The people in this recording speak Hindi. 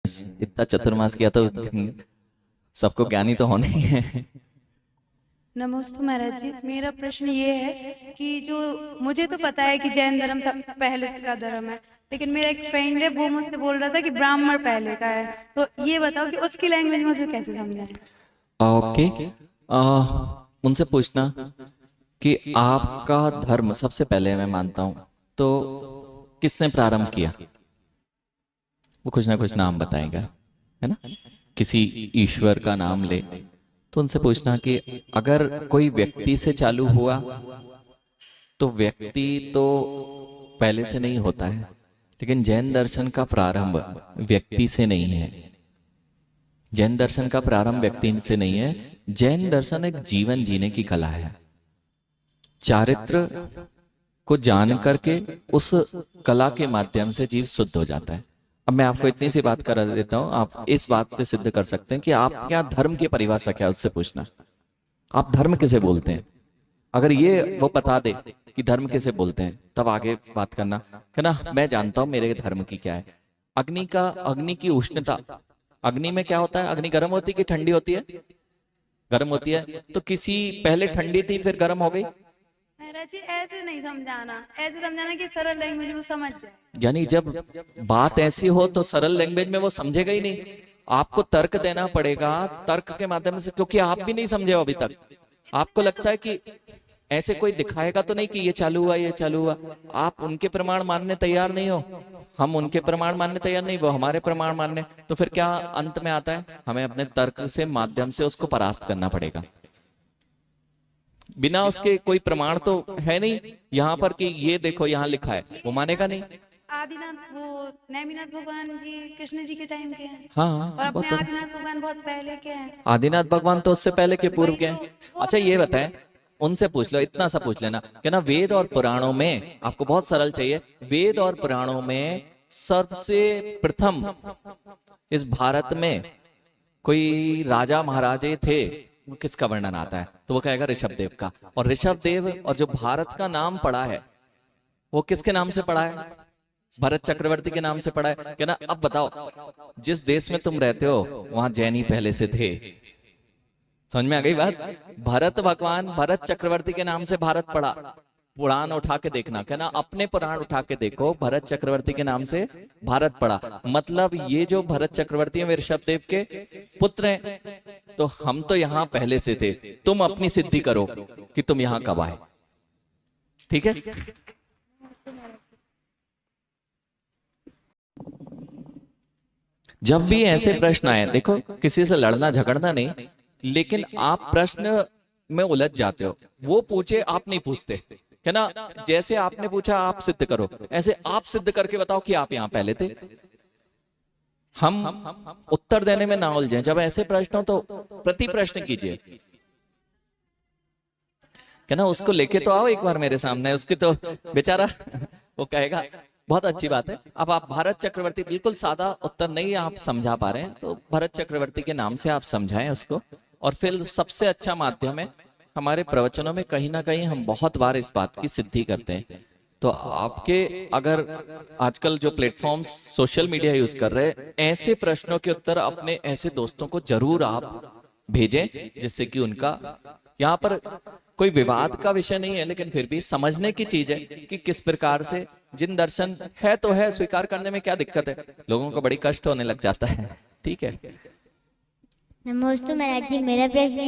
जीनियस, इतना चतुर्मास किया तो सबको ज्ञानी तो होने ही है। नमस्ते महाराज जी, मेरा प्रश्न ये है कि जो मुझे तो पता है कि जैन धर्म सब पहले का धर्म है, लेकिन मेरा एक फ्रेंड है वो मुझसे बोल रहा था कि ब्राह्मण पहले का है। तो ये बताओ कि उसकी लैंग्वेज में उसे कैसे समझाएं। ओके, उनसे पूछना कि आपका धर्म सबसे पहले मैं मानता हूं तो किसने प्रारंभ किया। वो कुछ ना कुछ नाम बताएगा, है ना, किसी ईश्वर का नाम ले। तो उनसे पूछना कि अगर कोई व्यक्ति से चालू हुआ तो व्यक्ति तो पहले से नहीं होता है, लेकिन जैन दर्शन का प्रारंभ व्यक्ति से नहीं है। जैन दर्शन का प्रारंभ व्यक्ति से नहीं है। जैन दर्शन एक जीवन जीने की कला है। चारित्र को जान करके उस कला के माध्यम से जीव शुद्ध हो जाता है। अब मैं आपको इतनी सी बात करा देता हूं, आप इस बात से सिद्ध कर सकते हैं कि आप क्या धर्म की परिभाषा क्या है, उससे पूछना आप धर्म किसे बोलते हैं। अगर ये वो बता दे कि धर्म किसे बोलते हैं, तब आगे बात करना है ना। मैं जानता हूं मेरे धर्म की क्या है। अग्नि की उष्णता, अग्नि में क्या होता है, अग्नि गर्म होती है कि ठंडी होती है, गर्म होती है। तो किसी पहले ठंडी थी फिर गर्म हो गई। महाराज जी ऐसे नहीं समझाना, ऐसे समझाना कि सरल लैंग्वेज में समझ जाए। यानी जब बात ऐसी हो तो सरल लैंग्वेज में वो समझेगा ही नहीं, आपको तर्क देना पड़ेगा, तर्क के माध्यम से, क्योंकि आप भी नहीं समझे हो अभी तक। आपको लगता है कि ऐसे कोई दिखाएगा तो नहीं कि ये चालू हुआ ये चालू हुआ। आप उनके प्रमाण मानने तैयार नहीं हो, हम उनके प्रमाण मानने तैयार नहीं, वो हमारे प्रमाण मानने। तो फिर क्या अंत में आता है, हमें अपने तर्क से माध्यम से उसको परास्त करना पड़ेगा। बिना उसके कोई प्रमाण तो है नहीं यहाँ पर कि ये देखो यहाँ लिखा है, वो मानेगा नहीं। आदिनाथ वो नेमिनाथ भगवान जी कृष्ण जी के टाइम के हैं। हाँ और हाँ, अपने बहुत बड़ा। आदिनाथ भगवान बहुत पहले के हैं। आदिनाथ भगवान तो उससे पहले के पूर्व वही के तो हैं। वो अच्छा ये बताएं, उनसे पूछ लो, इतना सा पूछ लेना कि ना वेद और पुराणों में, आपको बहुत सरल चाहिए, वेद और पुराणों में सबसे प्रथम इस भारत में कोई राजा महाराजे थे, वो किसका वर्णन आता है, तो वो कहेगा ऋषभ देव का। और ऋषभ देव और जो भारत का नाम पड़ा है वो किसके नाम से पड़ा है, भरत चक्रवर्ती के नाम से पड़ा है। क्या ना, अब बताओ जिस देश में तुम रहते हो वहां जैन ही पहले से थे। समझ में आ गई बात। भरत भगवान भरत चक्रवर्ती के नाम से भारत पड़ा। पुराण उठा के देखना, क्या ना, अपने पुराण उठा के देखो, भरत चक्रवर्ती के नाम से भारत पड़ा। मतलब ये जो भरत चक्रवर्ती है वे ऋषभ देव के पुत्र हैं। तो हम तो यहाँ पहले से थे, तुम अपनी सिद्धि करो कि तुम यहाँ कब आए। ठीक है, जब भी ऐसे प्रश्न आए, देखो किसी से लड़ना झगड़ना नहीं, लेकिन आप प्रश्न में उलझ जाते हो। वो पूछे आप नहीं पूछते, है ना। जैसे आपने पूछा आप सिद्ध करो, ऐसे आप सिद्ध करके बताओ कि आप यहां पहले थे। हम उत्तर देने में ना उलझे। जब ऐसे प्रश्न हो तो प्रति प्रश्न कीजिए, क्या ना, उसको लेके तो आओ एक बार मेरे सामने, उसकी तो बेचारा वो कहेगा बहुत अच्छी बात है। अब आप भरत चक्रवर्ती, बिल्कुल सादा उत्तर नहीं आप समझा पा रहे हैं, तो भरत चक्रवर्ती के नाम से आप समझाएं उसको। और फिर सबसे अच्छा माध्यम है, हमारे प्रवचनों में कहीं ना कहीं हम बहुत बार इस बात की सिद्धि करते हैं। तो आपके अगर आजकल जो प्लेटफॉर्म्स सोशल मीडिया यूज कर रहे हैं, ऐसे प्रश्नों के उत्तर अपने ऐसे दोस्तों को जरूर आप भेजें, जिससे कि उनका, यहाँ पर कोई विवाद का विषय नहीं है, लेकिन फिर भी समझने की चीज है कि किस प्रकार से जिन दर्शन है तो है, स्वीकार करने में क्या दिक्कत है। लोगों को बड़ी कष्ट होने लग जाता है। ठीक है। नमोस्तु महाराज जी, मेरा प्रश्न